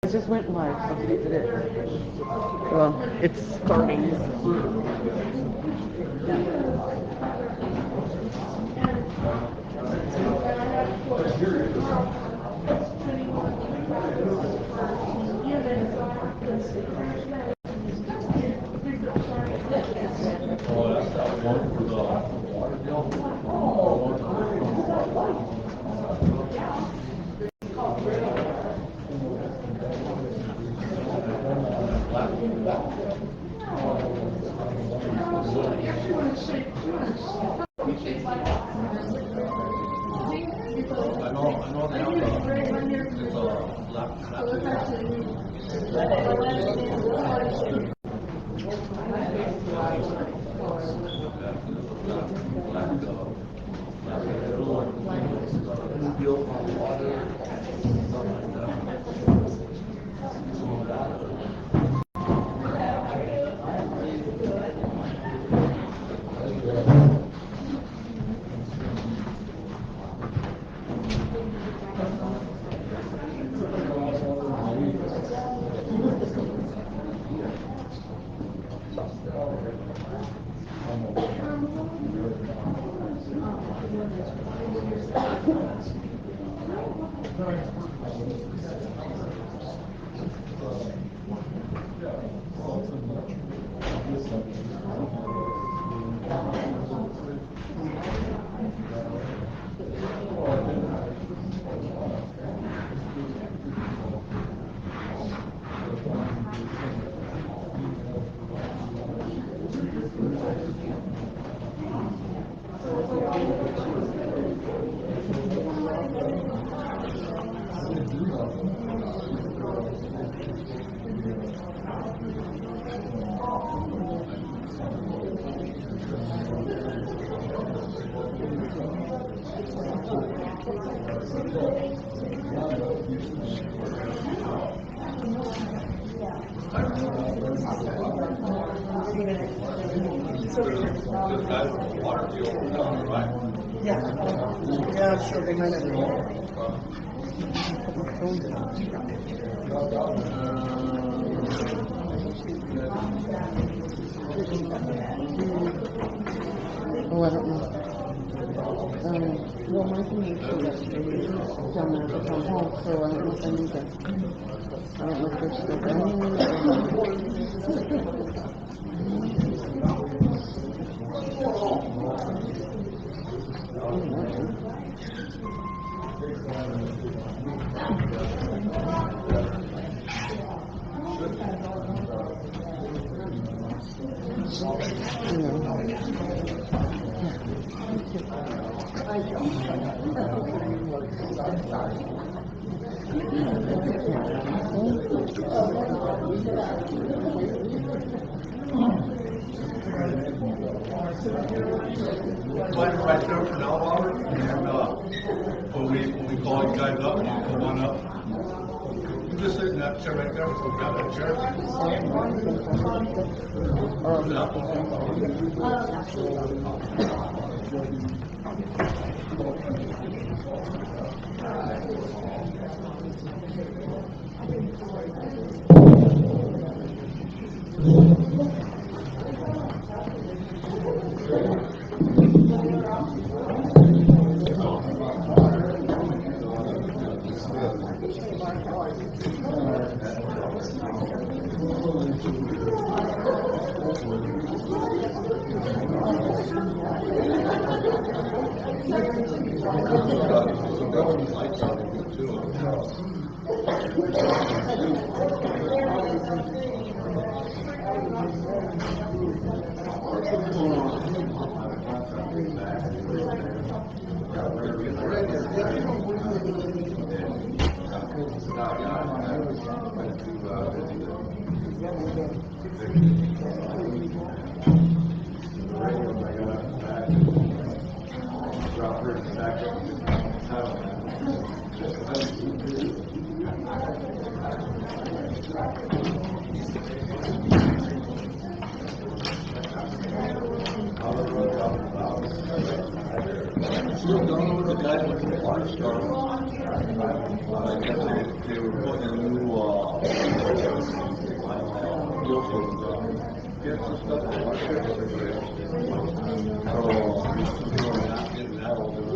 It just went live. So did it. Well, it's starting. Yeah, sure. They might have Oh, I don't know. Well, my connection yesterday down there at the town hall, so I don't know if I need to. I don't know if they're still running Right there for now, Robert, and when we call you guys up, you come on up. You just sit in that chair right there, so we got that chair. The guys went to the park store. They were putting a new, deal for, get some stuff in the market. So, they were not getting that all done.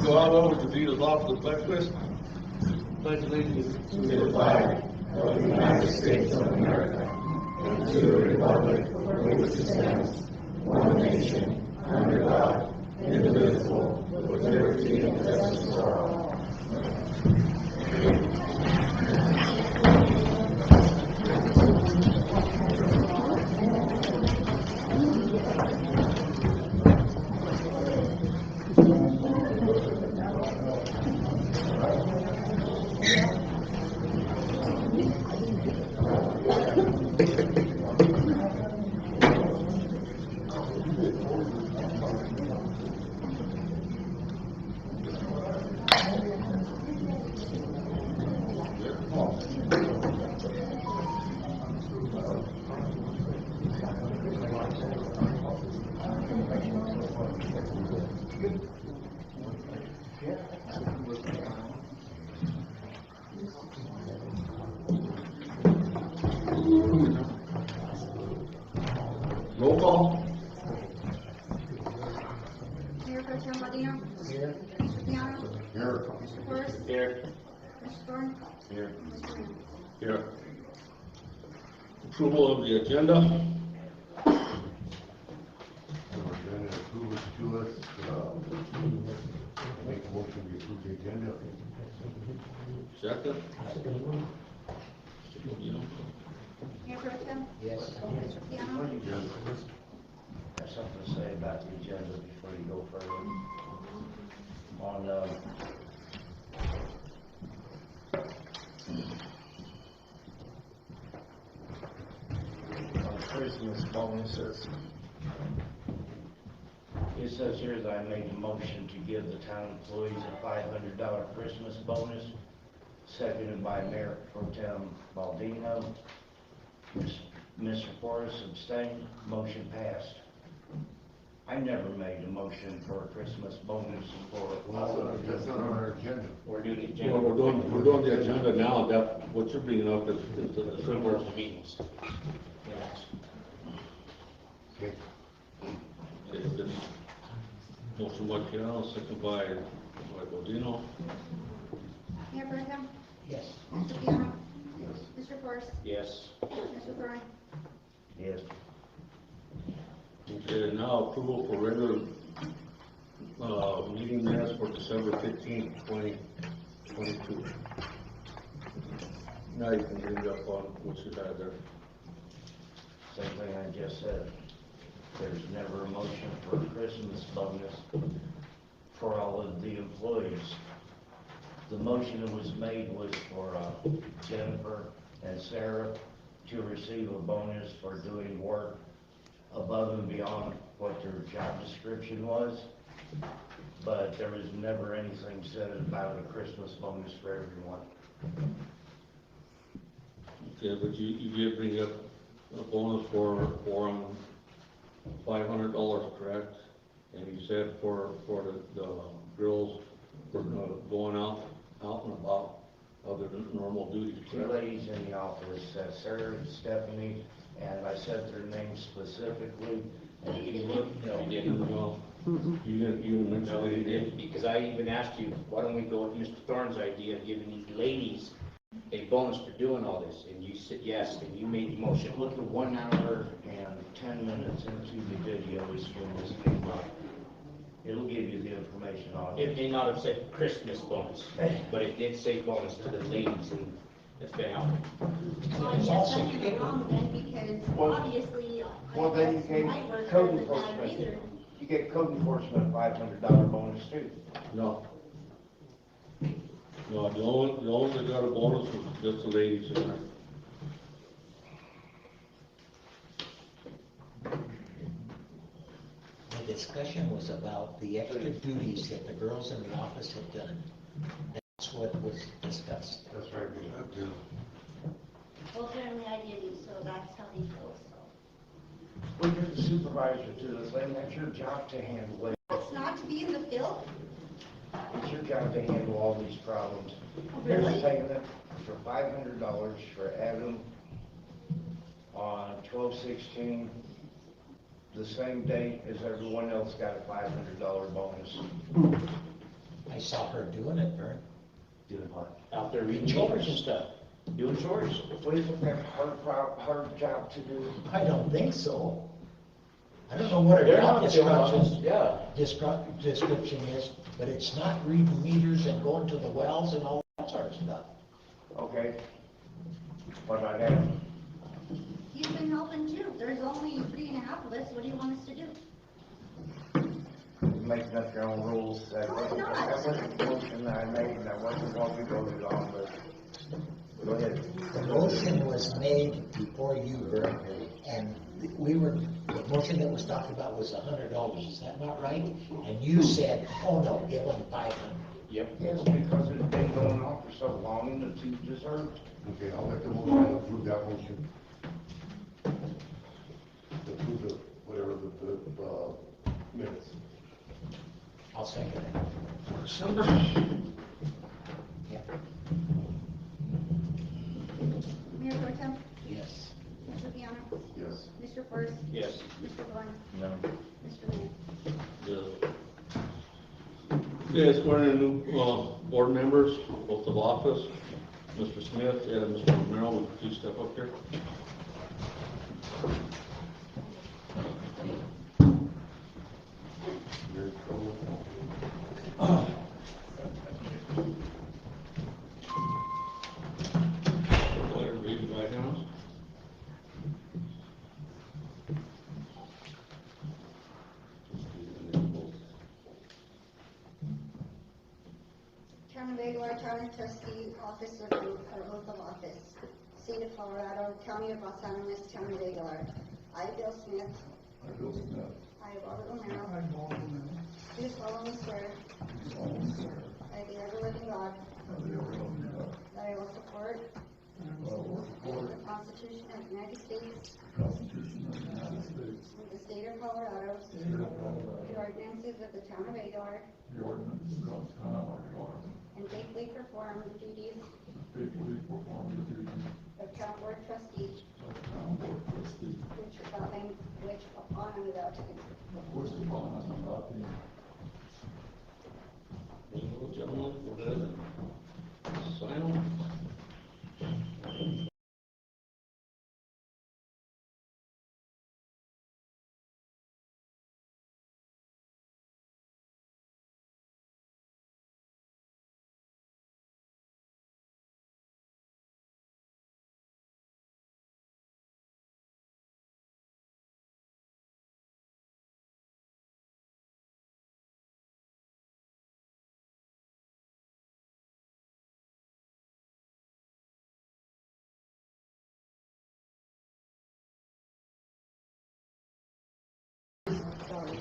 Go out over to lead us off the breakfast. Pledge allegiance to the flag of the United States of America and to the republic for which it stands, one nation, under God, indivisible, with liberty and justice for all. Roll call. Mayor Pro Tem Bodino. Here. Mr. Piano. Here. Mr. Forrest. Here. Mr. Thorne. Here. Mr. Rand. Here. Approval of the agenda. Approve it to us, make a motion to approve the agenda. Second. Mayor Pro Tem. Yes. Mr. Piano. Yes. Have something to say about the agenda before you go further. On, on Christmas bonuses. It says here that I made a motion to give the town employees a $500 Christmas bonus, seconded by Mayor Pro Tem Baldino. Mr. Forrest abstained, motion passed. I never made a motion for a Christmas bonus for. That's not on our agenda. We're doing the Well, agenda. we're doing the agenda now, that, what you're bringing up is the similar to meetings. Yes. Okay. Motion by Piano, second by Bodino. Mayor Pro Tem. Yes. Mr. Piano. Mr. Forrest. Yes. Mr. Thorne. Yes. Okay, now approval for regular, meeting minutes for December 15th, 2022. Now you can bring up on what you had there. Same thing I just said. There's never a motion for a Christmas bonus for all of the employees. The motion that was made was for Jennifer and Sarah to receive a bonus for doing work above and beyond what their job description was. But there was never anything said about a Christmas bonus for everyone. Okay, but you did bring up a bonus for $500, correct? And you said for the girls for going out and about other than normal duties, Two correct? ladies in the office, Sarah and Stephanie, and I said their names specifically. And if you look, No, you didn't. No, you didn't mention No, that you you did. didn't, because I even asked you, why don't we go with Mr. Thorne's idea of giving these ladies a bonus for doing all this? And you said yes, and you made the motion. look at 1 hour and 10 minutes into the video is when this came up. It'll give you the information on It it. may not have said Christmas bonus, but it did say bonus to the ladies, and it's been out. Well, I guess something wrong then, because Well- obviously, Well, then you I gave my work code doesn't matter enforcement, either. you get code enforcement a $500 bonus too. No. No, the only that got a bonus was just the ladies in there. The discussion was about the extra duties that the girls in the office had done. That's what was discussed. That's right, we have to. Well, apparently I didn't, so that's how they feel, so. Well, you're the supervisor to this thing, that's your job to handle it. That's not to be in the field? It's your job to handle all these problems. Here's Really? the payment for $500 for Adam on 12/16, the same date as everyone else got a $500 bonus. I saw her doing it, Vern. Doing what? Out there reading chores and stuff, doing chores. What is it, that hard job to do? I don't think so. I don't know what her They're job not doing all this, description, yeah. description is, but it's not reading meters and going to the wells and all that sort of stuff. Okay. What about Adam? He's been helping too. There's only 3.5 of us. What do you want us to do? Making up your own rules. That No, wasn't, I'm not. that wasn't the motion I made, and that wasn't what we voted on, but go ahead. The motion was made before you, Vern, and the motion that was talked about was $100, is that not right? And you said, oh no, give them 500. Yep. Yes, because it's been going on for so long, and the two deserved. Okay, I'll make the motion to approve that motion. To approve the, whatever the minutes. I'll second it. Yeah. Mayor Pro Tem, Yes. Mr. Piano, Yes. Mr. Forrest, Yes. Mr. Vaughn, No. Mr. Mayor. Yeah. Okay, swearing in new, board members, oath of office. Mr. Smith and Mr. Romero, would you please step up here? You're in trouble. Go ahead and raise your right hand. Town of Aguilar, Town Trustee, Office of Oath, or Oath of Office. State of Colorado, County of Los Alamos, Town of Aguilar. I, Bill Smith. I, Robert Romero. Do solemnly swear. By the ever-living God. That I will support. The Constitution of the United States. And the state of Colorado. The ordinances of the town of Aguilar. And faithfully perform the duties of town board trustee. Which upon and without taking. Gentlemen, go ahead. Sign them. sorry.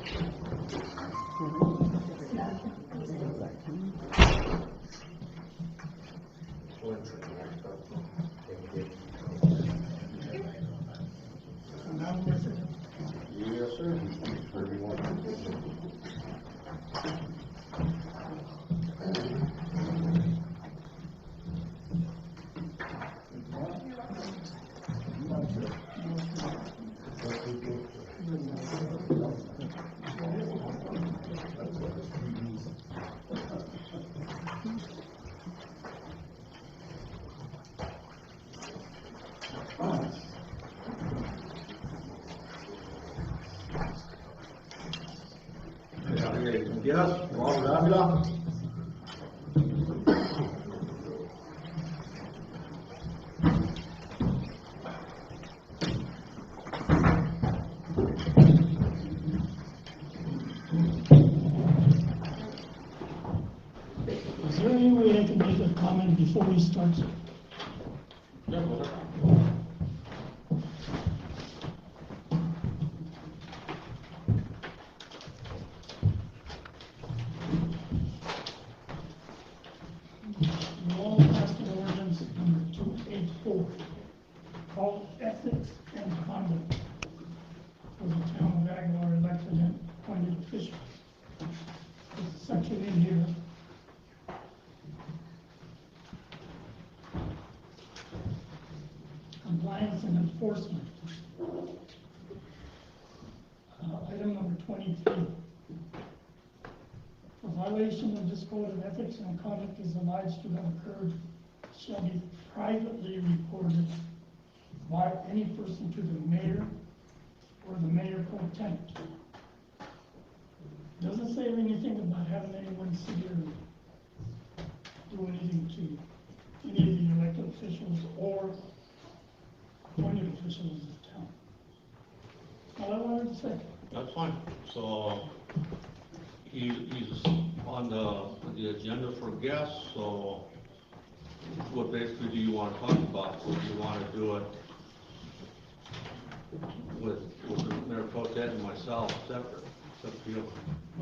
Yes, sir. Yes, Robert Aguilar. Is there any way I can make a comment before we start? You all passed an ordinance number 284, called Ethics and Conduct for the town of Aguilar elected and appointed officials. There's a section in here compliance and enforcement. Item number 23. A violation of this code of ethics and conduct is alleged to have occurred shall be privately reported by any person to the mayor or the mayor pro tem. Doesn't say anything about having anyone sit here and do anything to any of the elected officials or appointed officials of the town. All I wanted to say. That's fine. So he's on the agenda for guests, so what basically do you want to talk about? Or do you want to do it with the Mayor Pro Tem and myself separate? It's up to you. I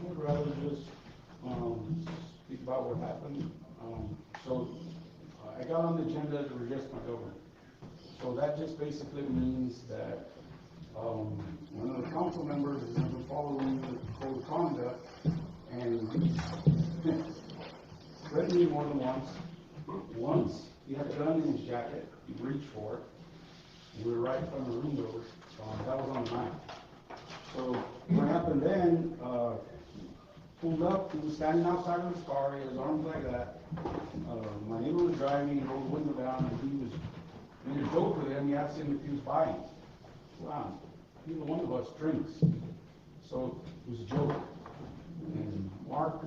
would rather just speak about what happened. I got on the agenda to redress my government. So that just basically means that one of the council members is not following the code of conduct and threatened me more than once. Once he had a gun in his jacket, he reached for it. We were right in front of the windows. That was on the night. So what happened then, pulled up, he was standing outside of his car, he had his arms like that. My neighbor was driving, he rolled the window down, and he was made a joke with him. He asked him if he was buying. Wow, neither one of us drinks. So it was a joke. And Mark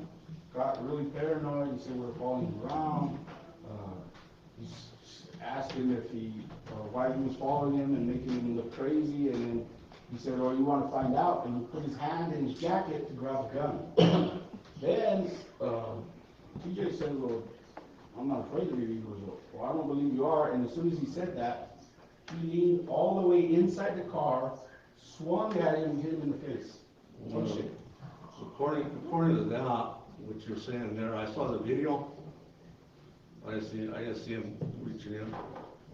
got really paranoid. He said we were following him around. He asked him if why he was following him and making him look crazy. And then he said, "Oh, you want to find out?" And he put his hand in his jacket to grab a gun. Then TJ said, "Well, I'm not afraid of you." He goes, "Well, I don't believe you are." And as soon as he said that, he leaned all the way inside the car, swung at him, and hit him in the face. Punched him. According to that, what you're saying there, I saw the video. I just see him reaching in.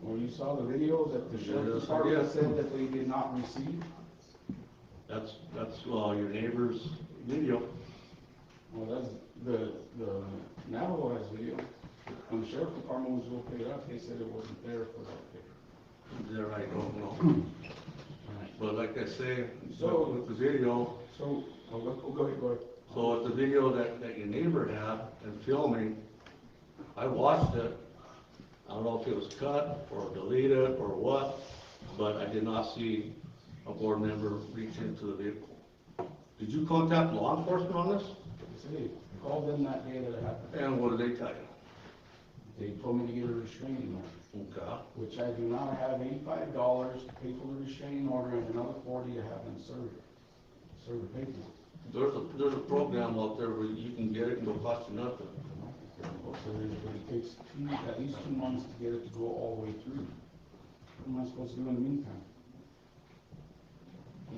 Well, you saw the video that the sheriff's department said that they did not receive? That's your neighbor's video. Well, that's the Navajo has video. When the sheriff's department was going to pick it up, they said it wasn't there for that picture. There, I don't know. But like I say, so with the video. So, go ahead. So with the video that your neighbor had and filming, I watched it. I don't know if it was cut or deleted or what, but I did not see a board member reach into the vehicle. Did you contact law enforcement on this? They called them that day that it happened. And what did they tell you? They told me to get a restraining order. Okay. Which I do not have $85 to pay for the restraining order and another $40 to have them serve the paper. There's a program out there where you can get it and it'll cost you nothing. So it takes at least 2 months to get it to go all the way through. am I supposed to do in the meantime?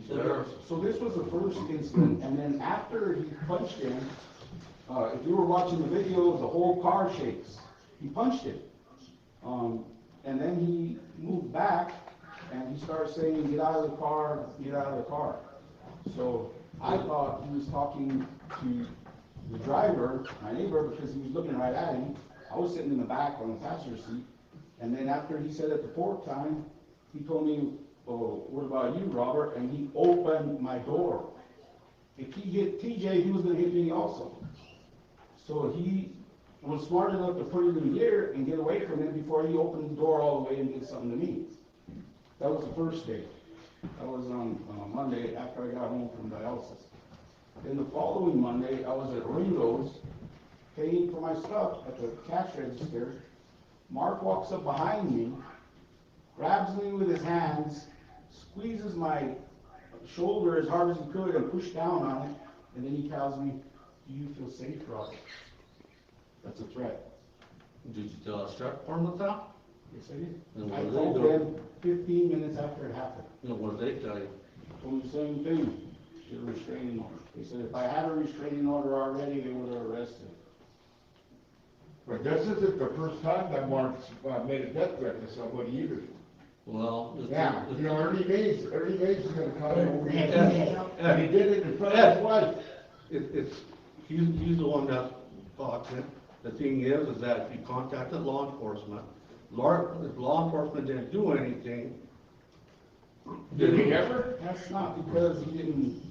There. So this was the first incident, and then after he punched him, if you were watching the video, the whole car shakes. He punched him. And then he moved back, and he started saying, get out of the car, get out of the car. So I thought he was talking to the driver, my neighbor, because he was looking right at him. I was sitting in the back on the passenger seat. And then after he said it the fourth time, he told me, oh, what about you, Robert? And he opened my door. If he hit TJ, he was gonna hit me also. So he was smart enough to put it in gear and get away from it before he opened the door all the way and did something to me. That was the first day. That was on Monday after I got home from dialysis. Then the following Monday, I was at Ringo's paying for my stuff at the cash register. Mark walks up behind me, grabs me with his hands, squeezes my shoulder as hard as he could and pushed down on it, and then he tells me, do you feel safe, Robert? That's a threat. Did you tell us strap form with that? Yes, I did. And I what did told they do? them 15 minutes after it happened. And what did they tell you? Told them the same thing, get a restraining order. They said if I had a restraining order already, they would have arrested. But this isn't the first time that Mark's made a death threat to somebody either. Well, Yeah, you know, Ernie Mays is gonna come over here. Ed, And he did it in front of his wife. he's the one that talked it. The thing is that if you contacted law enforcement, if law enforcement didn't do anything. Did he ever? That's not because he didn't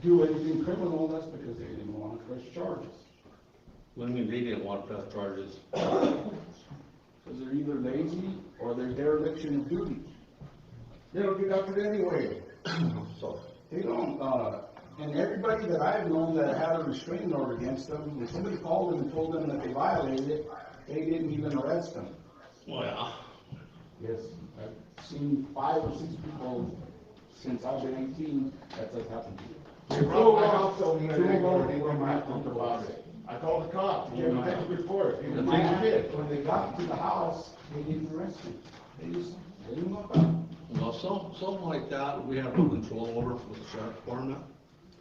do anything criminal, that's because they didn't want to press charges. What do you mean they didn't want to press charges? Because they're either lazy or they're dereliction of duty. They don't do nothing anyway. So, they don't, and everybody that I've known that had a restraining order against them, when somebody called them and told them that they violated it, they didn't even arrest them. Well, Yes, I've seen 5 or 6 people since I've been 18, that's happened to me. They robbed my house over there, they were my uncle about it. I called the cops, they didn't take a report. It was My my kid. when they got to the house, they didn't arrest me. They just let him up out. well, something like that, we have no control over with the sheriff's department.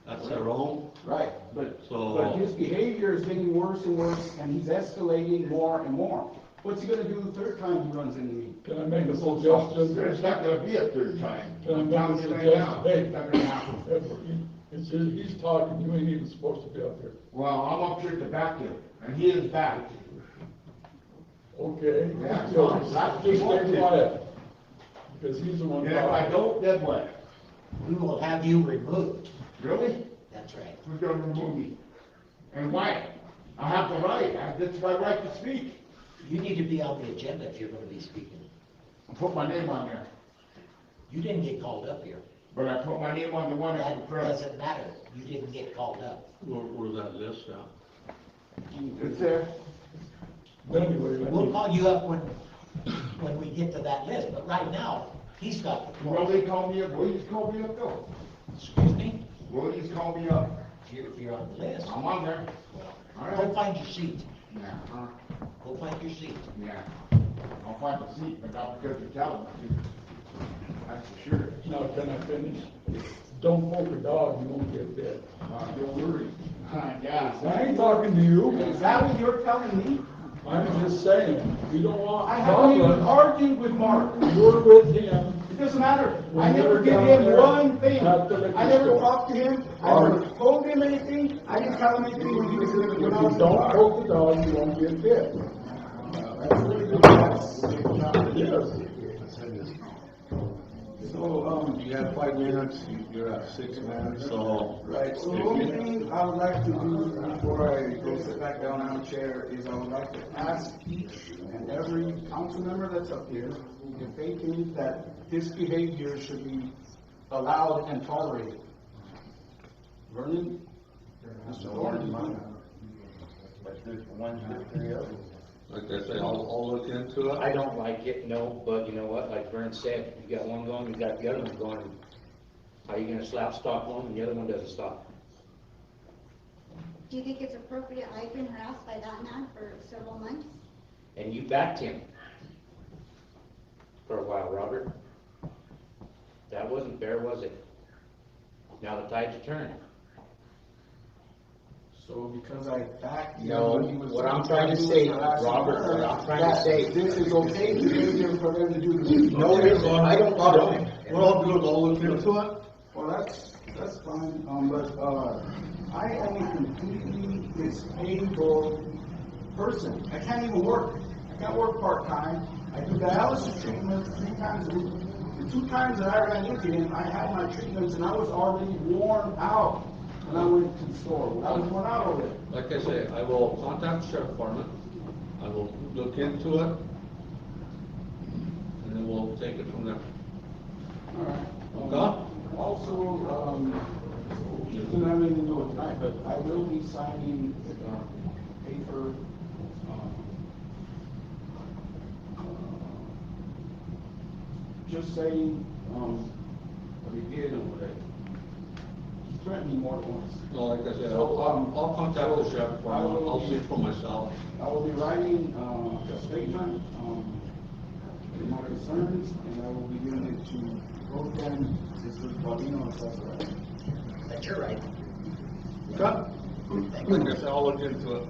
That's their own. Right, but So- his behavior is getting worse and worse, and he's escalating more and more. What's he gonna do the third time he runs into me? Can I make a There's suggestion? not gonna be a third time. Can I I'm make a telling you right suggestion? now, Hey, it's not gonna happen. He's talking, you ain't even supposed to be up there. Well, I'm up here to back him, and he is back. Okay? Yeah, So, that's just what stay it is. quiet. Because he's the one And if I talking. don't, then what? We will have you removed. Really? That's right. Who's gonna remove me? And why? I have the right, that's my right to speak. You need to be on the agenda if you're gonna be speaking. I put my name on there, You didn't get called up here. but I put my name on the one at the That front. doesn't matter. You didn't get called up. Where's that list at? It's there. But anyway, I We'll mean, call you up when we get to that list, but right now, he's got the Well, floor. they called me up, Williams called me up though. Excuse me? Williams called me up. If you're on the list, I'm on there. All go right. find your seat. Yeah, Go find your seat. yeah. I'll find a seat, but not because you're telling me to. That's for sure. now can I finish? Don't poke a dog, you won't get bit. Don't worry. Yeah. I ain't talking to you. Is that what you're telling me? I'm just saying, we don't want. I haven't even argued with Mark. You're with him. It doesn't matter. I never did him one thing. I never talked to him. I never told him anything. I didn't tell him anything when he was living If when I you was don't alive. poke the dog, you won't get bit. That's really good. That's- Yes. So, You have 5 minutes, you're at 6 minutes, so. Right, so the only thing I would like to do before I go sit back down on the chair is I would like to ask each and every council member that's up here if they think that this behavior should be allowed and tolerated. Vernon? Mr. Thorne? But there's 1, 2, 3 others. Like I say, I'll look into it. I don't like it, no, but you know what, like Vern said, you got one going, you got the other one going. How you gonna slap stop one and the other one doesn't stop? Do you think it's appropriate? I've been harassed by that man for several months. And you backed him. for a while, Robert. That wasn't fair, was it? Now the tide's turned. So because I backed him. No, when he was what I'm doing trying to what say, he was asking Robert, her, what I'm trying to that say- This is okay to pay them for them to do the. No, it isn't. I don't follow it. What I'll do is I'll look into it. Well, that's fine, but, I am a completely disabled person. I can't even work. I can't work part-time. I do dialysis treatments 3 times a week. The 2 times that I ran into him, I had my treatments and I was already worn out when I went to the store. I was worn out already. Like I say, I will contact the sheriff department, I will look into it, and then we'll take it from there. All right. Okay? Also, it doesn't have anything to do with tonight, but I will be signing, paper, just saying, what he did and what he threatened me more than once. No, like I said, I'll contact the sheriff department, I'll see it for myself. I will be writing, a statement, with my concerns, and I will be giving it to both them, Sisters Baldino and Cesar. That's your right. Okay? Like I said, I'll look into it.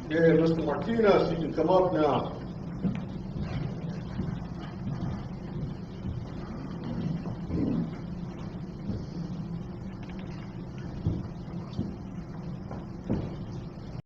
Okay, Mr. Martinez, you can come up now.